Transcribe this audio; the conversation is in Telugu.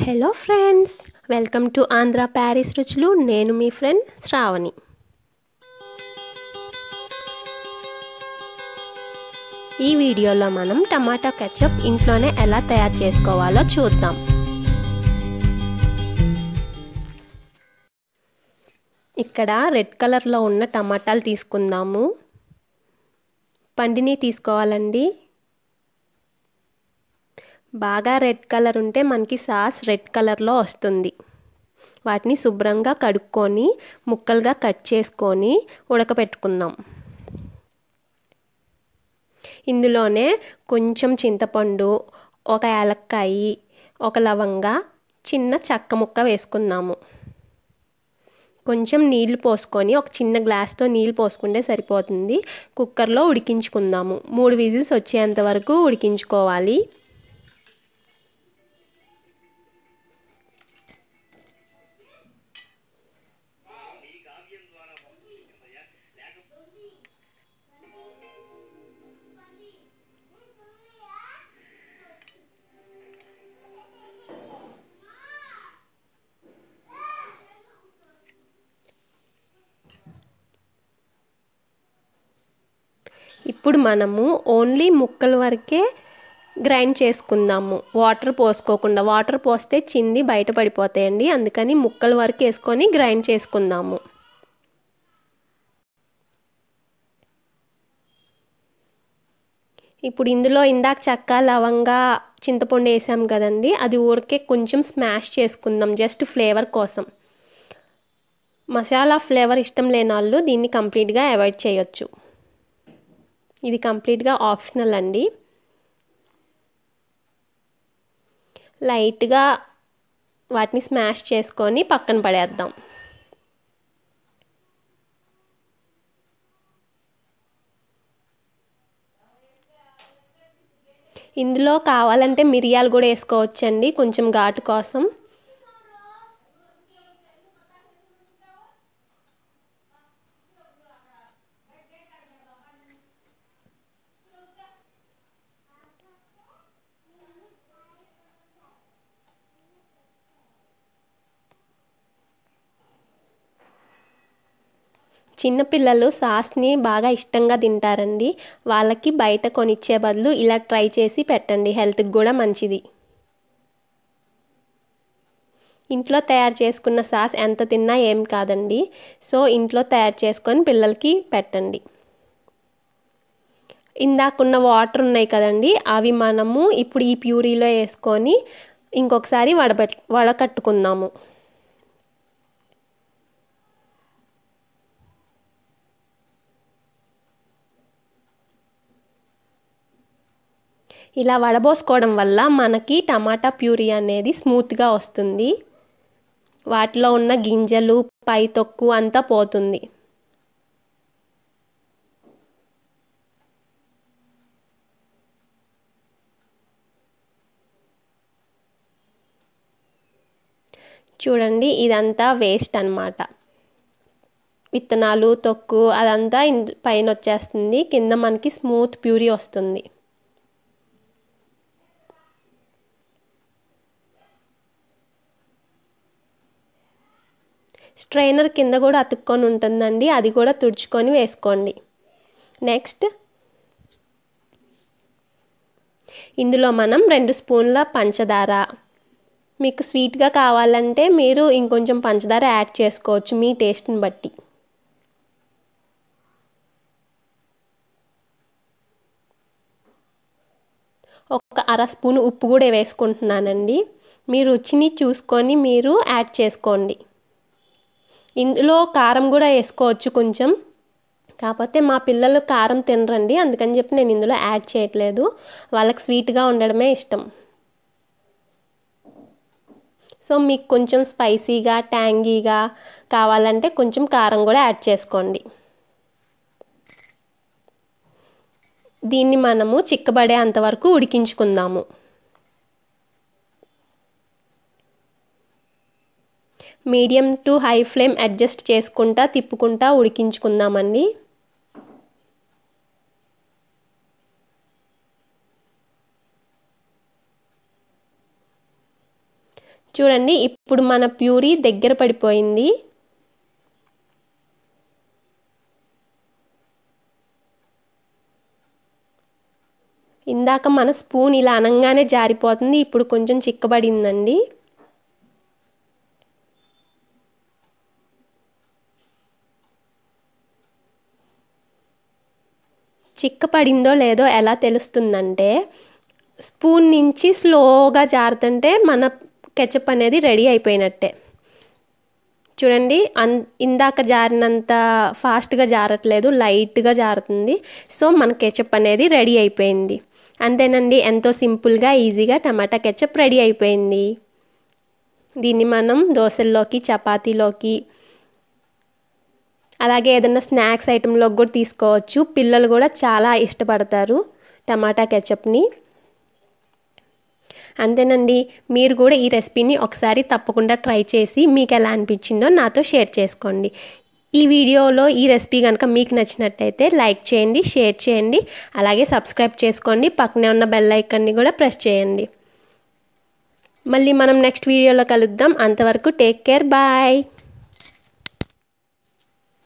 Hello friends, welcome to Andhra Paris రుచులు. నేను మీ ఫ్రెండ్ శ్రావణి. ఈ వీడియోలో మనం టమాటా కెచప్ ఇంట్లోనే ఎలా తయారు చేసుకోవాలో చూద్దాం. ఇక్కడ రెడ్ కలర్లో ఉన్న టమాటాలు తీసుకుందాము. పండిని తీసుకోవాలండి. బాగా రెడ్ కలర్ ఉంటే మనకి సాస్ రెడ్ కలర్లో వస్తుంది. వాటిని శుభ్రంగా కడుక్కొని ముక్కలుగా కట్ చేసుకొని ఉడకపెట్టుకుందాం. ఇందులోనే కొంచెం చింతపండు, ఒక యాలక్కాయి, ఒక లవంగా, చిన్న చెక్క ముక్క వేసుకుందాము. కొంచెం నీళ్లు పోసుకొని ఒక చిన్న గ్లాస్తో నీళ్ళు పోసుకుంటే సరిపోతుంది. కుక్కర్లో ఉడికించుకుందాము. 3 విజిల్స్ వచ్చేంత వరకు ఉడికించుకోవాలి. ఇప్పుడు మనము ఓన్లీ ముక్కల వరకే గ్రైండ్ చేసుకుందాము. వాటర్ పోసుకోకుండా. వాటర్ పోస్తే చింది బయట పడిపోతాయండి. అందుకని ముక్కల వరకు వేసుకొని గ్రైండ్ చేసుకుందాము. ఇప్పుడు ఇందులో ఇందాక చెక్క, లవంగా, చింతపండు వేసాం కదండి, అది ఊరికే కొంచెం స్మాష్ చేసుకుందాం, జస్ట్ ఫ్లేవర్ కోసం. మసాలా ఫ్లేవర్ ఇష్టం లేని వాళ్ళు దీన్ని కంప్లీట్గా అవాయిడ్ చేయొచ్చు. ఇది కంప్లీట్గా ఆప్షనల్ అండి. లైట్గా వాటిని స్మాష్ చేసుకొని పక్కన పడేద్దాం. ఇందులో కావాలంటే మిరియాలు కూడా వేసుకోవచ్చండి, కొంచెం ఘాటు కోసం. చిన్నపిల్లలు సాస్ని బాగా ఇష్టంగా తింటారండి. వాళ్ళకి బయట కొనిచ్చే బదులు ఇలా ట్రై చేసి పెట్టండి, హెల్త్కి కూడా మంచిది. ఇంట్లో తయారు చేసుకున్న సాస్ ఎంత తిన్నా ఏం కాదండి. సో ఇంట్లో తయారు చేసుకొని పిల్లలకి పెట్టండి. ఇందాకున్న వాటర్ ఉన్నాయి కదండి, అవి మనము ఇప్పుడు ఈ ప్యూరీలో వేసుకొని ఇంకొకసారి వడకట్టుకుందాము. ఇలా వడబోసుకోవడం వల్ల మనకి టమాటా ప్యూరీ అనేది స్మూత్గా వస్తుంది. వాటిలో ఉన్న గింజలు, పై తొక్కు అంతా పోతుంది. చూడండి, ఇదంతా వేస్ట్ అన్నమాట. విత్తనాలు, తొక్కు అదంతా పైన వచ్చేస్తుంది. కింద మనకి స్మూత్ ప్యూరీ వస్తుంది. స్ట్రైనర్ కింద కూడా అతుక్కొని ఉంటుందండి, అది కూడా తుడుచుకొని వేసుకోండి. నెక్స్ట్ ఇందులో మనం 2 స్పూన్ల పంచదార, మీకు స్వీట్గా కావాలంటే మీరు ఇంకొంచెం పంచదార యాడ్ చేసుకోవచ్చు మీ టేస్ట్ని బట్టి. ఒక 1/2 స్పూన్ ఉప్పు కూడా వేసుకుంటున్నానండి. మీ రుచిని చూసుకొని మీరు యాడ్ చేసుకోండి. ఇందులో కారం కూడా వేసుకోవచ్చు కొంచెం, కాకపోతే మా పిల్లలు కారం తినరండి, అందుకని చెప్పి నేను ఇందులో యాడ్ చేయట్లేదు. వాళ్ళకి స్వీట్గా ఉండడమే ఇష్టం. సో మీకు కొంచెం స్పైసీగా, ట్యాంగీగా కావాలంటే కొంచెం కారం కూడా యాడ్ చేసుకోండి. దీన్ని మనము చిక్కబడే అంతవరకు ఉడికించుకుందాము. Medium to high flame adjust చేసుకుంటా తిప్పుకుంటా ఉడికించుకుందామండి. చూడండి ఇప్పుడు మన ప్యూరీ దగ్గర పడిపోయింది. ఇందాక మన స్పూన్ ఇలా అనంగానే జారిపోతుంది, ఇప్పుడు కొంచెం చిక్కబడిందండి. చిక్కపడిందో లేదో ఎలా తెలుస్తుందంటే స్పూన్ నుంచి స్లోగా జారుతుంటే మన కెచప్ అనేది రెడీ అయిపోయినట్టే. చూడండి ఇందాక జారినంత ఫాస్ట్గా జారట్లేదు, లైట్గా జారుతుంది. సో మన కెచప్ అనేది రెడీ అయిపోయింది. అంతేనండి, ఎంతో సింపుల్గా ఈజీగా టమాటా కెచప్ రెడీ అయిపోయింది. దీన్ని మనం దోశల్లోకి, చపాతీలోకి, అలాగే ఏదైనా స్నాక్స్ ఐటెంలోకి కూడా తీసుకోవచ్చు. పిల్లలు కూడా చాలా ఇష్టపడతారు టమాటా కెచప్ని. అంతేనండి, మీరు కూడా ఈ రెసిపీని ఒకసారి తప్పకుండా ట్రై చేసి మీకు ఎలా అనిపించిందో నాతో షేర్ చేసుకోండి. ఈ వీడియోలో ఈ రెసిపీ కనుక మీకు నచ్చినట్టయితే లైక్ చేయండి, షేర్ చేయండి, అలాగే సబ్స్క్రైబ్ చేసుకోండి. పక్కనే ఉన్న బెల్ ఐకాన్ని కూడా ప్రెస్ చేయండి. మళ్ళీ మనం నెక్స్ట్ వీడియోలో కలుద్దాం. అంతవరకు టేక్ కేర్, బాయ్.